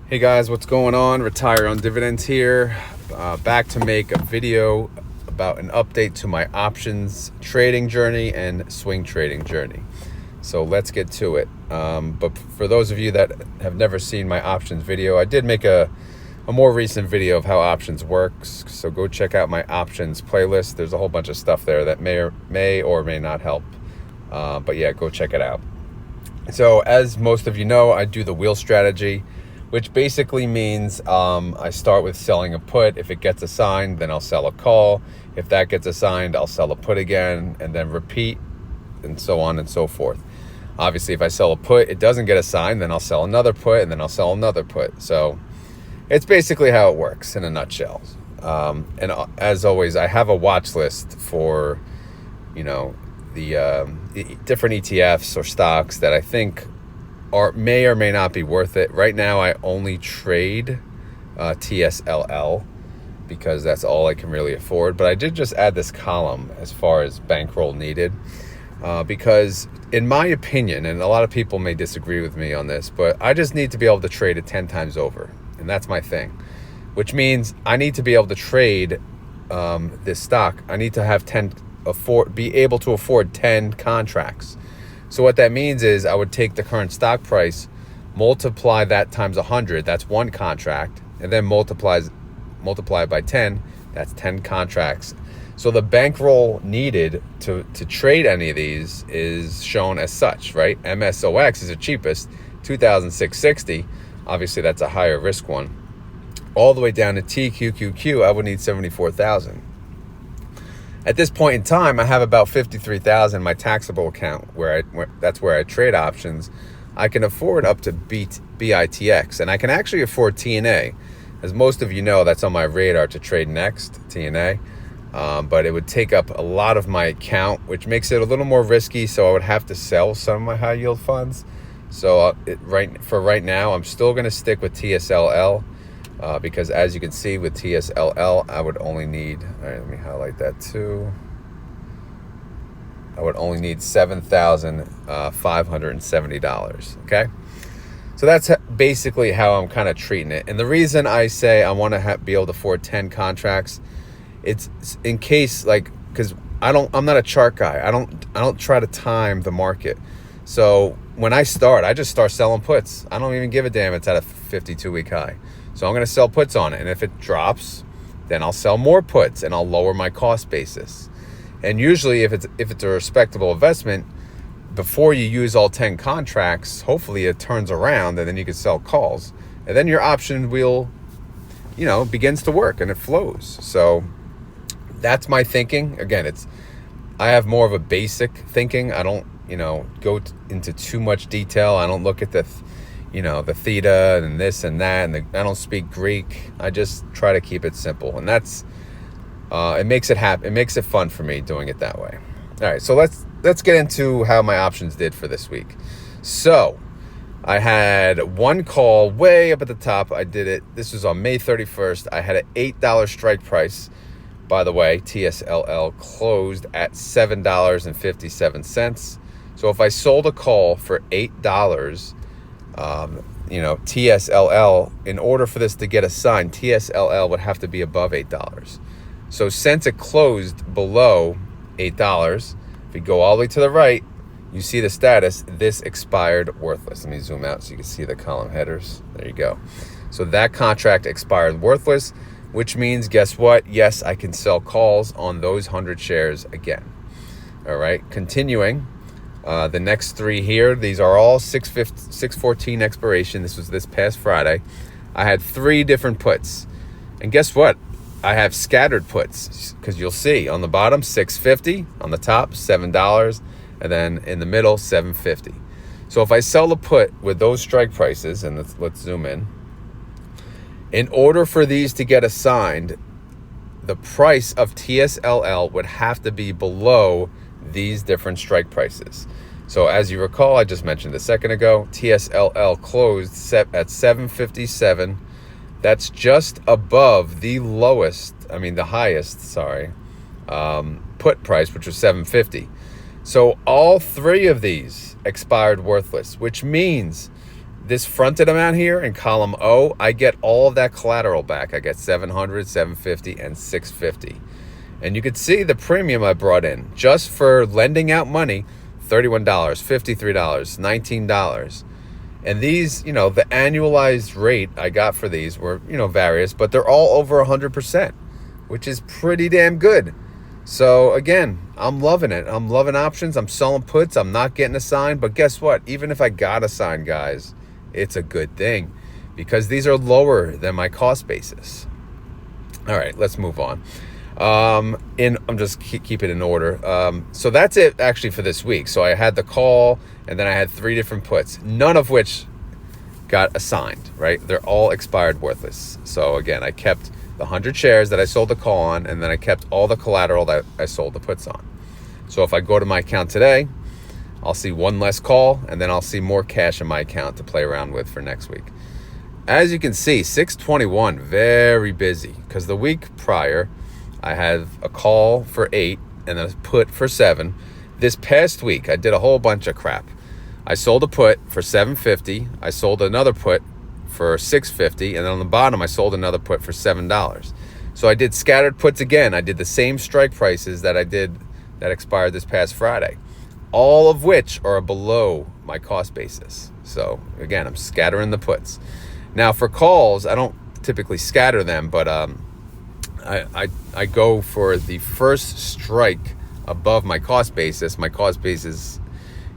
Hey guys, what's going on? Retire on Dividends here. Back to make a video about an update to my options trading journey and swing trading journey. So let's get to it. But for those of you that have never seen my options video, I did make a more recent video of how options works. So go check out my options playlist. There's a whole bunch of stuff there that may or may not help. But yeah, go check it out. So as most of you know, I do the wheel strategy, which basically means I start with selling a put. If it gets assigned, then I'll sell a call. If that gets assigned, I'll sell a put again, and then repeat, and so on and so forth. Obviously, if I sell a put, it doesn't get assigned, then I'll sell another put, and then I'll sell another put. So it's basically how it works in a nutshell. And as always, I have a watch list for, the different ETFs or stocks that I think may or may not be worth it. Right now, I only trade TSLL because that's all I can really afford. But I did just add this column as far as bankroll needed because in my opinion, and a lot of people may disagree with me on this, but I just need to be able to trade it 10 times over. And that's my thing, which means I need to be able to trade this stock. I need to be able to afford 10 contracts. So what that means is I would take the current stock price, multiply that times 100, that's one contract, and then multiply it by 10, that's 10 contracts. So the bankroll needed to trade any of these is shown as such, right? MSOX is the cheapest, 2,660. Obviously, that's a higher risk one. All the way down to TQQQ, I would need 74,000. At this point in time, I have about 53,000 in my taxable account, that's where I trade options. I can afford up to BITX, and I can actually afford TNA. As most of you know, that's on my radar to trade next, TNA. But it would take up a lot of my account, which makes it a little more risky, so I would have to sell some of my high yield funds. So for right now, I'm still going to stick with TSLL. Because as you can see with TSLL, I would only need, all right, let me highlight that too. I would only need $7,570, okay? So that's basically how I'm kind of treating it. And the reason I say I want to be able to afford 10 contracts, it's in case, because I'm not a chart guy. I don't try to time the market. So when I just start selling puts. I don't even give a damn it's at a 52-week high. So I'm going to sell puts on it. And if it drops, then I'll sell more puts and I'll lower my cost basis. And usually if it's a respectable investment, before you use all 10 contracts, hopefully it turns around and then you can sell calls. And then your option wheel, begins to work and it flows. So that's my thinking. Again, I have more of a basic thinking. I don't, go into too much detail. I don't look at the theta and this and that, and I don't speak Greek. I just try to keep it simple, and that's it makes it happen. It makes it fun for me doing it that way. All right, so let's get into how my options did for this week. So I had one call way up at the top. I did it. This was on May 31st. I had an $8 strike price. By the way, TSLL closed at $7.57. So if I sold a call for $8, TSLL, in order for this to get assigned, TSLL would have to be above $8. So since it closed below $8, if we go all the way to the right, you see the status, this expired worthless. Let me zoom out so you can see the column headers. There you go. So that contract expired worthless, which means, guess what? Yes, I can sell calls on those 100 shares again. All right, continuing. The next three here, these are all 6/14 expiration. This was this past Friday. I had 3 different puts. And guess what? I have scattered puts because you'll see on the bottom, $6.50, on the top, $7, and then in the middle, $7.50. So if I sell the put with those strike prices, and let's zoom in order for these to get assigned, the price of TSLL would have to be below these different strike prices. So as you recall, I just mentioned a second ago, TSLL closed set at $7.57. That's just above the highest put price, which was $7.50. So all 3 of these expired worthless, which means this fronted amount here in column O, I get all of that collateral back. I get 700, 750, and 650. And you could see the premium I brought in just for lending out money, $31, $53, $19. And these, the annualized rate I got for these were, various, but they're all over 100%, which is pretty damn good. So again, I'm loving it. I'm loving options. I'm selling puts. I'm not getting assigned. But guess what? Even if I got assigned, guys, it's a good thing because these are lower than my cost basis. All right, let's move on. I'm just keep it in order. So that's it actually for this week. So I had the call and then I had 3 different puts, none of which got assigned, right? They're all expired worthless. So again, I kept the 100 shares that I sold the call on, and then I kept all the collateral that I sold the puts on. So if I go to my account today, I'll see one less call, and then I'll see more cash in my account to play around with for next week. As you can see, 6/21, very busy, because the week prior, I had a call for 8 and then a put for 7. This past week, I did a whole bunch of crap. I sold a put for $7.50. I sold another put for $6.50, and then on the bottom, I sold another put for $7. So I did scattered puts again. I did the same strike prices that I did that expired this past Friday, all of which are below my cost basis. So again, I'm scattering the puts. Now for calls, I don't typically scatter them, but I go for the first strike above my cost basis. My cost basis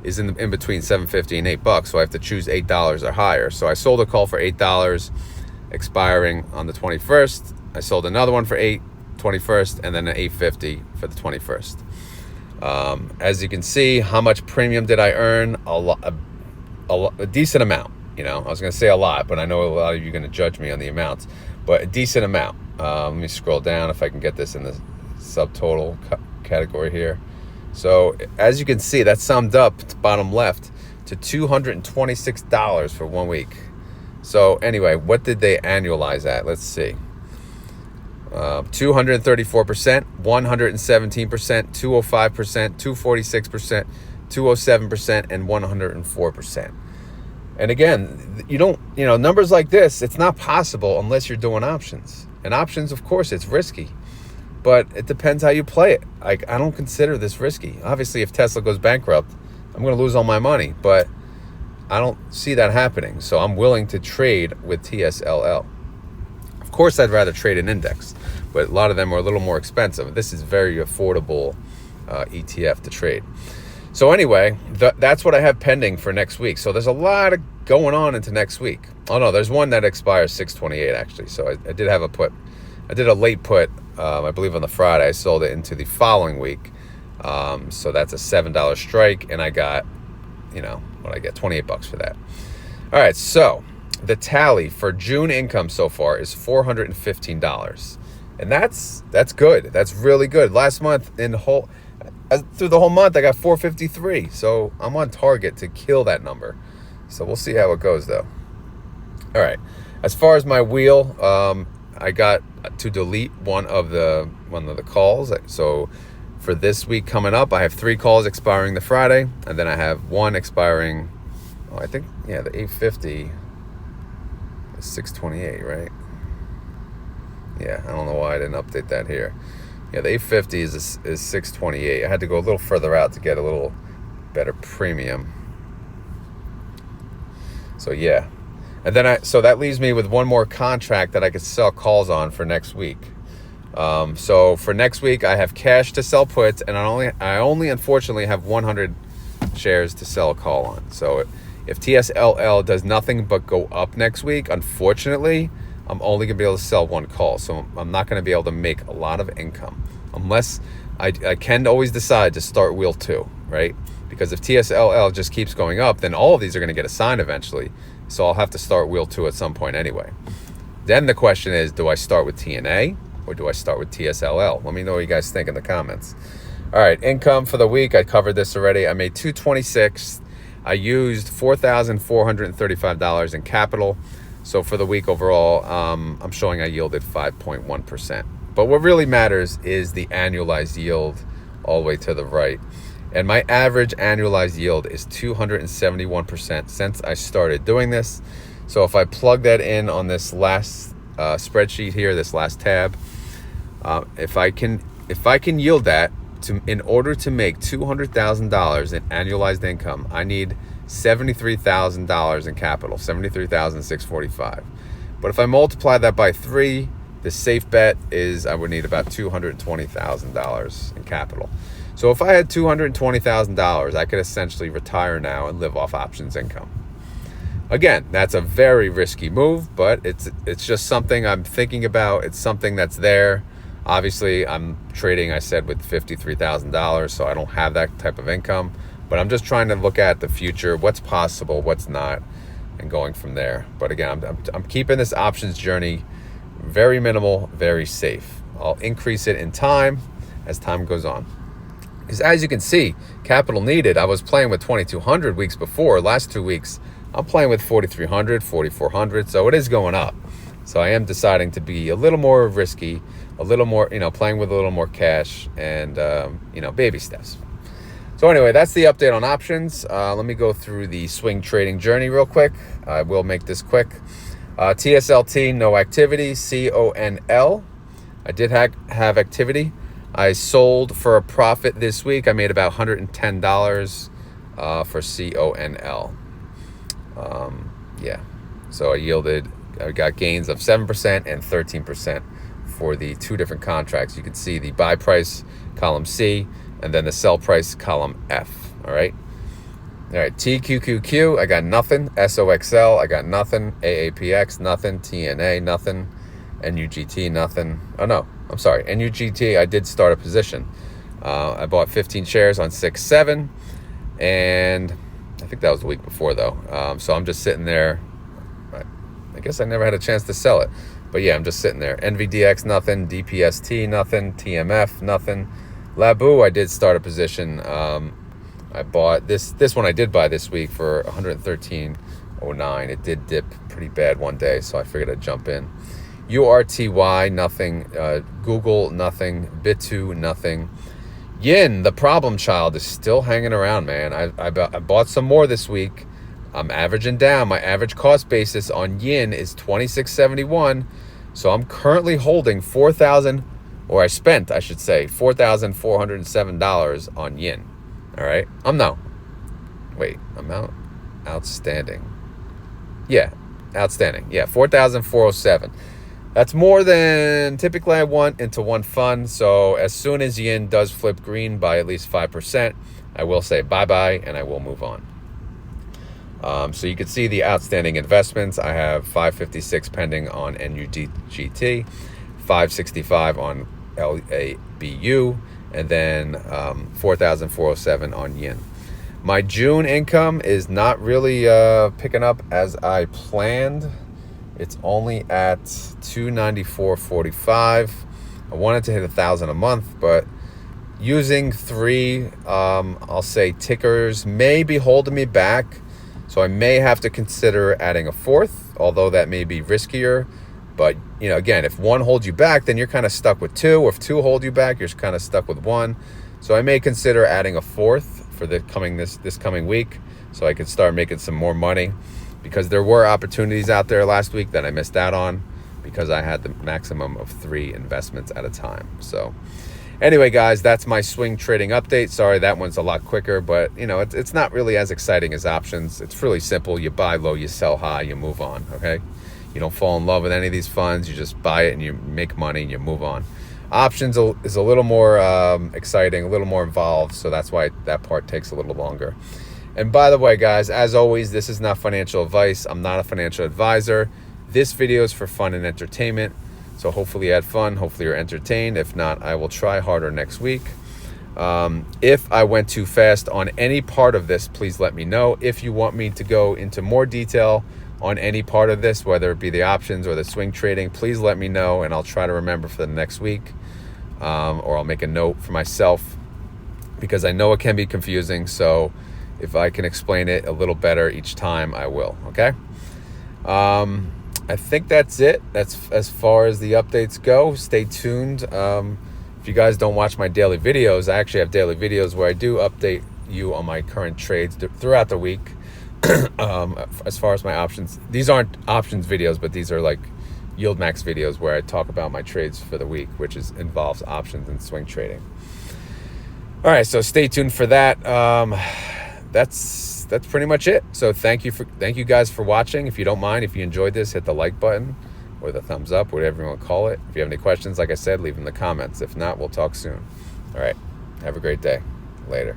is in between $7.50 and $8, so I have to choose $8 or higher. So I sold a call for $8, expiring on the 21st. I sold another one for $8, 21st, and then an $8.50 for the 21st. As you can see, how much premium did I earn? A decent amount. I was going to say a lot, but I know a lot of you are going to judge me on the amounts, but a decent amount. Let me scroll down if I can get this in the subtotal category here. So as you can see, that summed up to bottom left to $226 for 1 week. So anyway, what did they annualize at? Let's see. 234%, 117%, 205%, 246%, 207%, and 104%. And again, numbers like this, it's not possible unless you're doing options. And options, of course, it's risky, but it depends how you play it. I don't consider this risky. Obviously, if Tesla goes bankrupt, I'm going to lose all my money, but I don't see that happening. So I'm willing to trade with TSLL. Of course, I'd rather trade an index, but a lot of them are a little more expensive. This is very affordable ETF to trade. So anyway, that's what I have pending for next week. So there's a lot of going on into next week. Oh no, there's one that expires 6/28 actually. So I did have a put. I did a late put, I believe on the Friday. I sold it into the following week. So that's a $7 strike, and I got, what I get, $28 for that. All right, so the tally for June income so far is $415, and that's good. That's really good. Last month through the whole month, I got $453. So I'm on target to kill that number. So we'll see how it goes, though. All right. As far as my wheel, I got to delete one of the calls. So for this week coming up, I have 3 calls expiring the Friday, and then I have one expiring. I think the 850 is 628, right? Yeah, I don't know why I didn't update that here. Yeah, the 850 is 628. I had to go a little further out to get a little better premium. So yeah, and then so that leaves me with one more contract that I could sell calls on for next week. So for next week, I have cash to sell puts, and I only unfortunately have 100 shares to sell a call on. So if TSLL does nothing but go up next week, unfortunately, I'm only going to be able to sell one call. So I'm not going to be able to make a lot of income unless I can always decide to start wheel 2, right? Because if TSLL just keeps going up, then all of these are going to get assigned eventually. So I'll have to start wheel 2 at some point anyway. Then the question is, do I start with TNA or do I start with TSLL? Let me know what you guys think in the comments. All right, income for the week. I covered this already. I made $226. I used $4,435 in capital. So for the week overall, I'm showing I yielded 5.1%. But what really matters is the annualized yield all the way to the right. And my average annualized yield is 271% since I started doing this. So if I plug that in on this last spreadsheet here, this last tab, if I can yield that in order to make $200,000 in annualized income, I need $73,000 in capital, $73,645. But if I multiply that by 3, the safe bet is I would need about $220,000 in capital. So if I had $220,000, I could essentially retire now and live off options income. Again, that's a very risky move, but it's just something I'm thinking about. It's something that's there. Obviously, I'm trading, I said, with $53,000, so I don't have that type of income. But I'm just trying to look at the future, what's possible, what's not, and going from there. But again, I'm keeping this options journey very minimal, very safe. I'll increase it in time as time goes on. Because as you can see, capital needed, I was playing with 2,200 weeks before. Last 2 weeks, I'm playing with 4,300, 4,400, so it is going up. So I am deciding to be a little more risky, a little more, playing with a little more cash and, baby steps. So anyway, that's the update on options. Let me go through the swing trading journey real quick. I will make this quick. TSLT, no activity. CONL, I did have activity. I sold for a profit this week. I made about $110 for CONL. So I got gains of 7% and 13% for the 2 different contracts. You can see the buy price, column C, and then the sell price, column F. All right, TQQQ, I got nothing. SOXL, I got nothing. AAPX, nothing. TNA, nothing. NUGT, nothing. Oh no, I'm sorry. NUGT, I did start a position. I bought 15 shares on 6/7, and I think that was the week before though. So I'm just sitting there. I guess I never had a chance to sell it, but yeah, I'm just sitting there. NVDX, nothing. DPST, nothing. TMF, nothing. Labu, I did start a position. I bought this one. I did buy this week for 113.09. It did dip pretty bad one day, so I figured I'd jump in. URTY, nothing. Google, nothing. Bitu, nothing. Yin, the problem child, is still hanging around, man. I bought some more this week. I'm averaging down. My average cost basis on Yin is $26.71. So I'm currently holding $4,407 on Yin. All right. Outstanding. Yeah, outstanding. Yeah, 4,407. That's more than typically I want into one fund. So as soon as Yin does flip green by at least 5%, I will say bye-bye and I will move on. So you can see the outstanding investments. I have 556 pending on NUGT, 565 on LABU, and then 4,407 on Yin. My June income is not really picking up as I planned. It's only at $294.45. I wanted to hit 1,000 a month, but using 3, I'll say tickers may be holding me back. So I may have to consider adding a 4th, although that may be riskier. But, again, if 1 holds you back, then you're kind of stuck with 2. Or if 2 hold you back, you're kind of stuck with 1. So I may consider adding a 4th for this coming week, so I could start making some more money, because there were opportunities out there last week that I missed out on because I had the maximum of 3 investments at a time. So anyway, guys, that's my swing trading update. Sorry, that one's a lot quicker, but it's not really as exciting as options. It's really simple. You buy low, you sell high, you move on. Okay, you don't fall in love with any of these funds. You just buy it and you make money and you move on. Options is a little more exciting, a little more involved, so that's why that part takes a little longer. And by the way, guys, as always, this is not financial advice. I'm not a financial advisor. This video is for fun and entertainment. So hopefully you had fun. Hopefully you're entertained. If not, I will try harder next week. If I went too fast on any part of this, please let me know. If you want me to go into more detail on any part of this, whether it be the options or the swing trading, please let me know, and I'll try to remember for the next week. Or I'll make a note for myself, because I know it can be confusing. So if I can explain it a little better each time, I will. Okay. I think that's it. That's as far as the updates go. Stay tuned If you guys don't watch my daily videos, I actually have daily videos where I do update you on my current trades throughout the week. As far as my options, these aren't options videos, but these are like Yield Max videos where I talk about my trades for the week, which involves options and swing trading. All right, so stay tuned for that. That's pretty much it. So thank you guys for watching. If you don't mind, if you enjoyed this, hit the like button or the thumbs up, whatever you want to call it. If you have any questions, like I said, leave them in the comments. If not, we'll talk soon. All right, have a great day. Later.